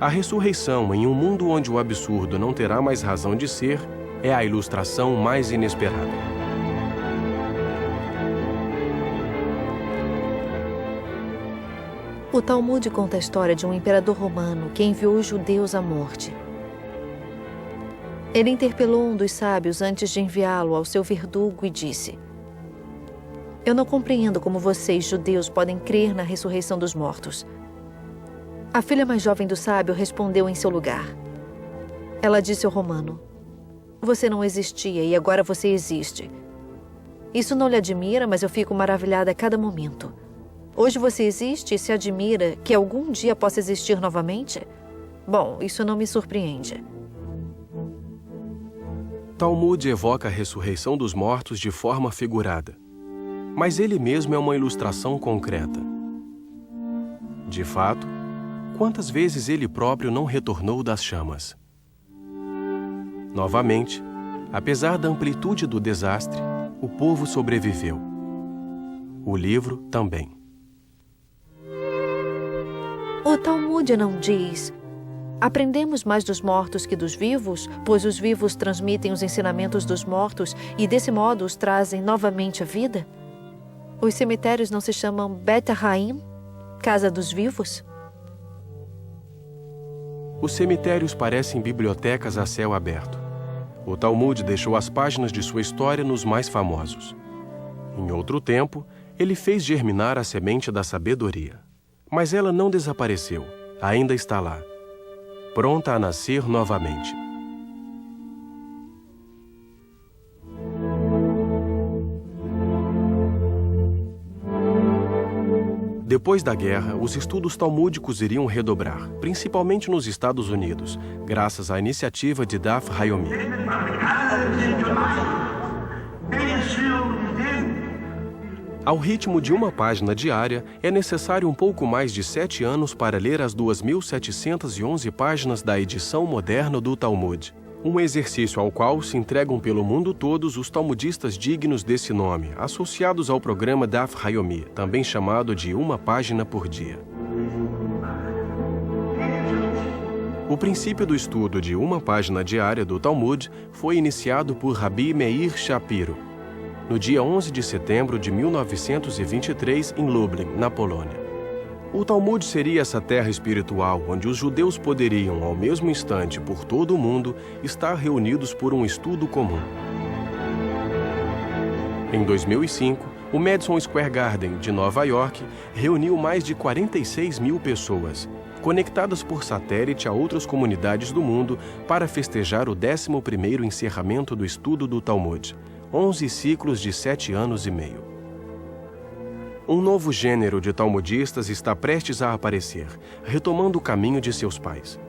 A ressurreição em um mundo onde o absurdo não terá mais razão de ser é a ilustração mais inesperada. O Talmud conta a história de um imperador romano que enviou os judeus à morte. Ele interpelou um dos sábios antes de enviá-lo ao seu verdugo e disse: Eu não compreendo como vocês, judeus, podem crer na ressurreição dos mortos. A filha mais jovem do sábio respondeu em seu lugar. Ela disse ao romano: Você não existia e agora você existe. Isso não lhe admira, mas eu fico maravilhada a cada momento. Hoje você existe e se admira que algum dia possa existir novamente? Bom, isso não me surpreende. Talmud evoca a ressurreição dos mortos de forma figurada, mas ele mesmo é uma ilustração concreta. De fato, quantas vezes ele próprio não retornou das chamas? Novamente, apesar da amplitude do desastre, o povo sobreviveu. O livro também. O Talmud não diz: aprendemos mais dos mortos que dos vivos, pois os vivos transmitem os ensinamentos dos mortos e desse modo os trazem novamente à vida? Os cemitérios não se chamam Bet Haim, Casa dos Vivos? Os cemitérios parecem bibliotecas a céu aberto. o Talmud deixou as páginas de sua história nos mais famosos. Em outro tempo, ele fez germinar a semente da sabedoria. Mas ela não desapareceu, ainda está lá, pronta a nascer novamente. Depois da guerra, os estudos talmúdicos iriam redobrar, principalmente nos Estados Unidos, graças à iniciativa de Daf Yomi. Ao ritmo de uma página diária, é necessário um pouco mais de 7 anos para ler as 2.711 páginas da edição moderna do Talmud. Um exercício ao qual se entregam pelo mundo todos os talmudistas dignos desse nome, associados ao programa Daf Yomi, também chamado de uma página por dia. O princípio do estudo de uma página diária do Talmud foi iniciado por Rabi Meir Shapiro, no dia 11 de setembro de 1923, em Lublin, na Polônia. O Talmud seria essa terra espiritual onde os judeus poderiam, ao mesmo instante, por todo o mundo, estar reunidos por um estudo comum. Em 2005, o Madison Square Garden, de Nova York, reuniu mais de 46 mil pessoas, conectadas por satélite a outras comunidades do mundo, para festejar o 11º encerramento do estudo do Talmud, 11 ciclos de 7 anos e meio. Um novo gênero de talmudistas está prestes a aparecer, retomando o caminho de seus pais.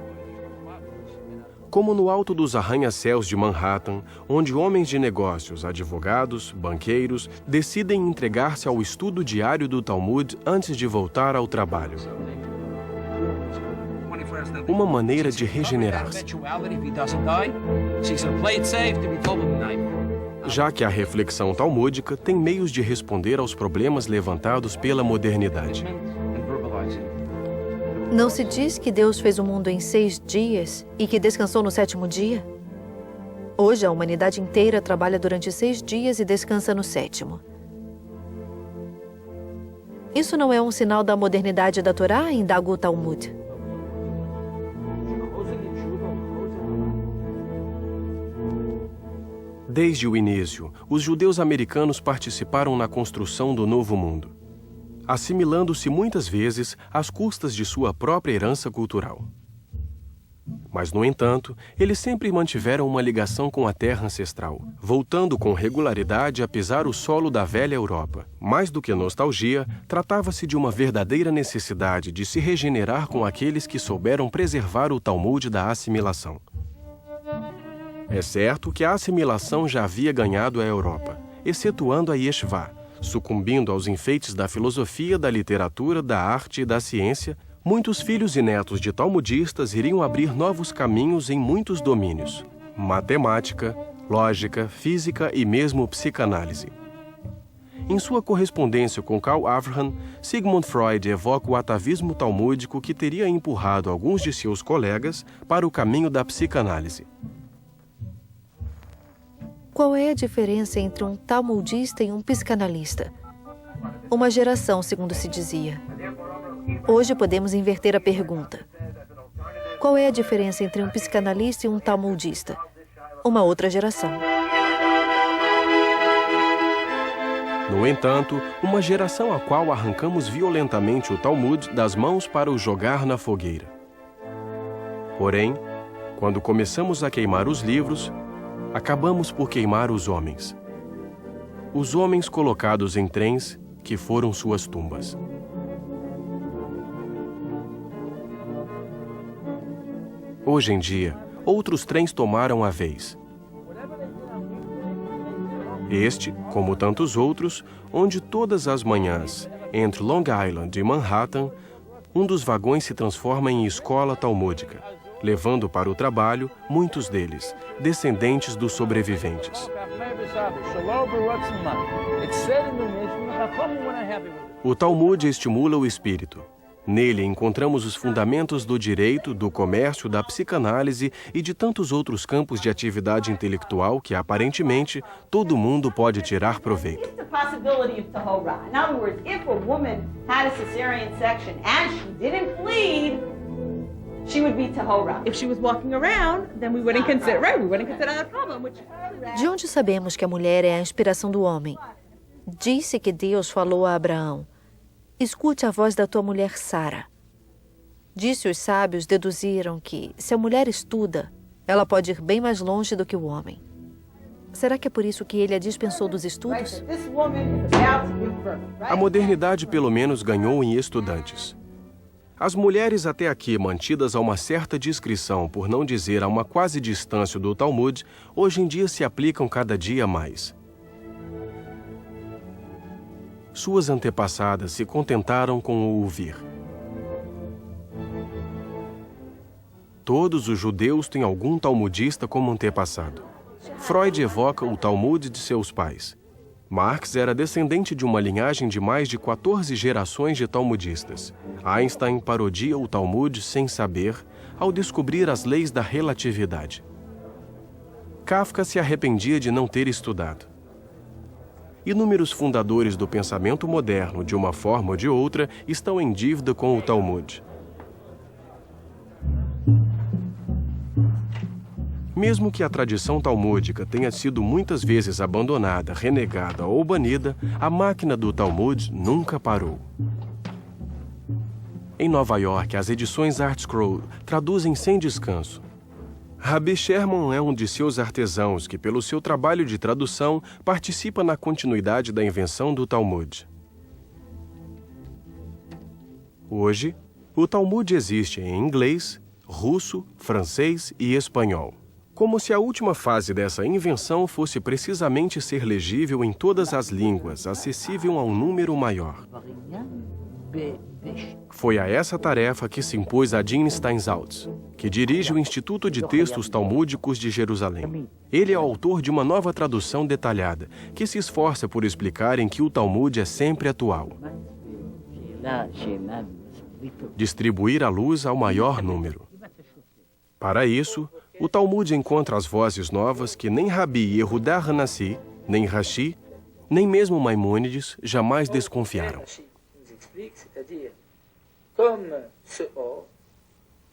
Como no alto dos arranha-céus de Manhattan, onde homens de negócios, advogados, banqueiros, decidem entregar-se ao estudo diário do Talmud antes de voltar ao trabalho. Uma maneira de regenerar-se. Já que a reflexão talmúdica tem meios de responder aos problemas levantados pela modernidade. Não se diz que Deus fez o mundo em 6 dias e que descansou no 7º dia? Hoje, a humanidade inteira trabalha durante 6 dias e descansa no 7º. Isso não é um sinal da modernidade da Torá, indaga o Talmud? Desde o início, os judeus americanos participaram na construção do Novo Mundo, assimilando-se muitas vezes às custas de sua própria herança cultural. Mas, no entanto, eles sempre mantiveram uma ligação com a terra ancestral, voltando com regularidade a pisar o solo da velha Europa. Mais do que nostalgia, tratava-se de uma verdadeira necessidade de se regenerar com aqueles que souberam preservar o Talmud da assimilação. É certo que a assimilação já havia ganhado a Europa, excetuando a Yeshivá, sucumbindo aos enfeites da filosofia, da literatura, da arte e da ciência. Muitos filhos e netos de talmudistas iriam abrir novos caminhos em muitos domínios: matemática, lógica, física e mesmo psicanálise. Em sua correspondência com Karl Avraham, Sigmund Freud evoca o atavismo talmúdico que teria empurrado alguns de seus colegas para o caminho da psicanálise. Qual é a diferença entre um talmudista e um psicanalista? Uma geração, segundo se dizia. Hoje podemos inverter a pergunta. Qual é a diferença entre um psicanalista e um talmudista? Uma outra geração. No entanto, uma geração a qual arrancamos violentamente o Talmud das mãos para o jogar na fogueira. Porém, quando começamos a queimar os livros, acabamos por queimar os homens. Os homens colocados em trens que foram suas tumbas. Hoje em dia, outros trens tomaram a vez. Este, como tantos outros, onde todas as manhãs, entre Long Island e Manhattan, um dos vagões se transforma em escola talmúdica, levando para o trabalho muitos deles, descendentes dos sobreviventes. O Talmud estimula o espírito. Nele encontramos os fundamentos do direito, do comércio, da psicanálise e de tantos outros campos de atividade intelectual que, aparentemente, todo mundo pode tirar proveito. she would be tahora. If she was walking around, then we wouldn't consider, right? We wouldn't consider that a problem. De onde sabemos que a mulher é a inspiração do homem? Disse que Deus falou a Abraão: escute a voz da tua mulher Sara. Disse os sábios deduziram que, se a mulher estuda, ela pode ir bem mais longe do que o homem. Será que é por isso que ele a dispensou dos estudos? A modernidade, pelo menos, ganhou em estudantes. As mulheres até aqui mantidas a uma certa discrição, por não dizer a uma quase distância do Talmud, hoje em dia se aplicam cada dia mais. Suas antepassadas se contentaram com o ouvir. Todos os judeus têm algum talmudista como antepassado. Freud evoca o Talmud de seus pais. Marx era descendente de uma linhagem de mais de 14 gerações de talmudistas. Einstein parodia o Talmud sem saber, ao descobrir as leis da relatividade. Kafka se arrependia de não ter estudado. Inúmeros fundadores do pensamento moderno, de uma forma ou de outra, estão em dívida com o Talmud. Mesmo que a tradição talmúdica tenha sido muitas vezes abandonada, renegada ou banida, a máquina do Talmud nunca parou. Em Nova York, as edições ArtScroll traduzem sem descanso. Rabbi Sherman é um de seus artesãos que, pelo seu trabalho de tradução, participa na continuidade da invenção do Talmud. Hoje, o Talmud existe em inglês, russo, francês e espanhol. Como se a última fase dessa invenção fosse precisamente ser legível em todas as línguas, acessível a um número maior. Foi a essa tarefa que se impôs Adin Steinsaltz, que dirige o Instituto de Textos Talmúdicos de Jerusalém. Ele é o autor de uma nova tradução detalhada, que se esforça por explicar em que o Talmud é sempre atual. Distribuir a luz ao maior número. Para isso, o Talmud encontra as vozes novas que nem Rabi Yehudá Hanassi, nem Rashi, nem mesmo Maimônides jamais desconfiaram. C'est-à-dire, comme ce or,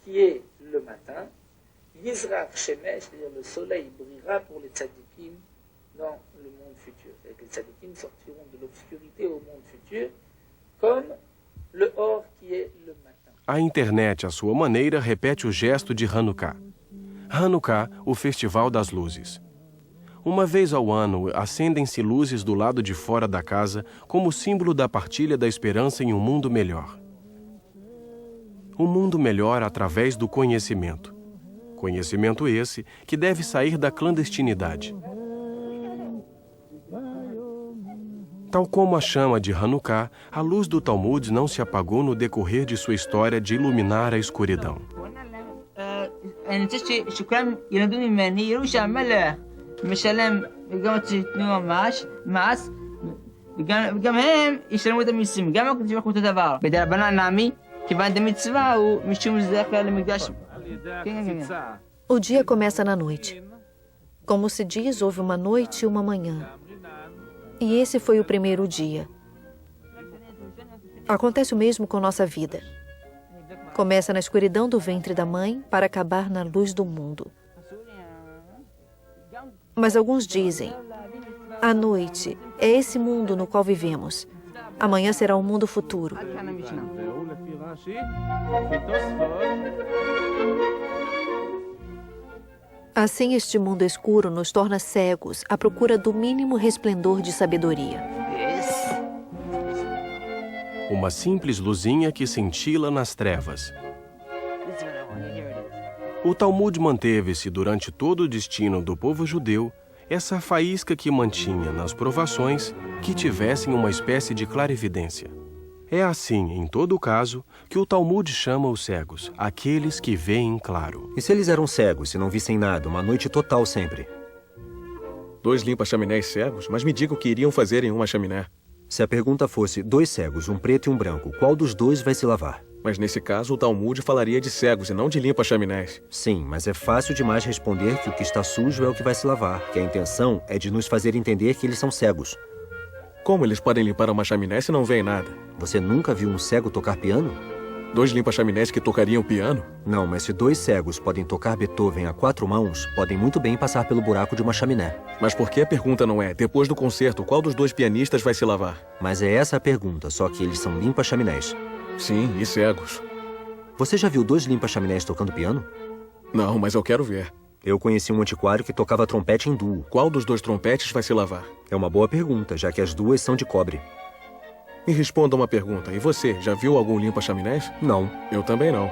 qui est le matin, Yizrach Shemesh, c'est-à-dire le soleil brillera pour les tzadikim dans le monde futur. C'est-à-dire que les tzadikim sortiront de l'obscurité au monde futur, comme le or qui est le matin. A internet, à sua maneira, repete o gesto de Hanukkah. Hanukkah, o Festival das Luzes. Uma vez ao ano, acendem-se luzes do lado de fora da casa como símbolo da partilha da esperança em um mundo melhor. Um mundo melhor através do conhecimento. Conhecimento esse que deve sair da clandestinidade. Tal como a chama de Hanukkah, a luz do Talmud não se apagou no decorrer de sua história de iluminar a escuridão. משלם גם שתנו מס וגם הם ישלמו את המיסים, גם הקדוש ברוך הוא אותו דבר. בדרבנן נעמי, כיוון דמצווה הוא משום זכר למקדש. O dia começa na noite. Como se diz, houve uma noite e uma manhã. E esse foi o primeiro dia. Acontece o mesmo com nossa vida. Começa na escuridão do ventre da mãe para acabar na luz do mundo. Mas alguns dizem, a noite é esse mundo no qual vivemos. Amanhã será um mundo futuro. Assim, este mundo escuro nos torna cegos à procura do mínimo resplendor de sabedoria. Uma simples luzinha que cintila nas trevas. O Talmud manteve-se durante todo o destino do povo judeu, essa faísca que mantinha nas provações que tivessem uma espécie de clarividência. É assim, em todo caso, que o Talmud chama os cegos, aqueles que veem claro. E se eles eram cegos, se não vissem nada, uma noite total sempre? 2 limpa-chaminés cegos, mas me diga o que iriam fazer em uma chaminé. Se a pergunta fosse 2 cegos, um preto e um branco, qual dos 2 vai se lavar? Mas nesse caso, o Talmud falaria de cegos e não de limpa-chaminés. Sim, mas é fácil demais responder que o que está sujo é o que vai se lavar, que a intenção é de nos fazer entender que eles são cegos. Como eles podem limpar uma chaminé se não veem nada? Você nunca viu um cego tocar piano? 2 limpa-chaminés que tocariam piano? Não, mas se 2 cegos podem tocar Beethoven a 4 mãos, podem muito bem passar pelo buraco de uma chaminé. Mas por que a pergunta não é, depois do concerto, qual dos 2 pianistas vai se lavar? Mas é essa a pergunta, só que eles são limpa-chaminés. Sim, e cegos. Você já viu 2 limpa-chaminés tocando piano? Não, mas eu quero ver. Eu conheci um antiquário que tocava trompete em duo. Qual dos 2 trompetes vai se lavar? É uma boa pergunta, já que as 2 são de cobre. Me responda uma pergunta. E você, já viu algum limpa-chaminés? Não. Eu também não.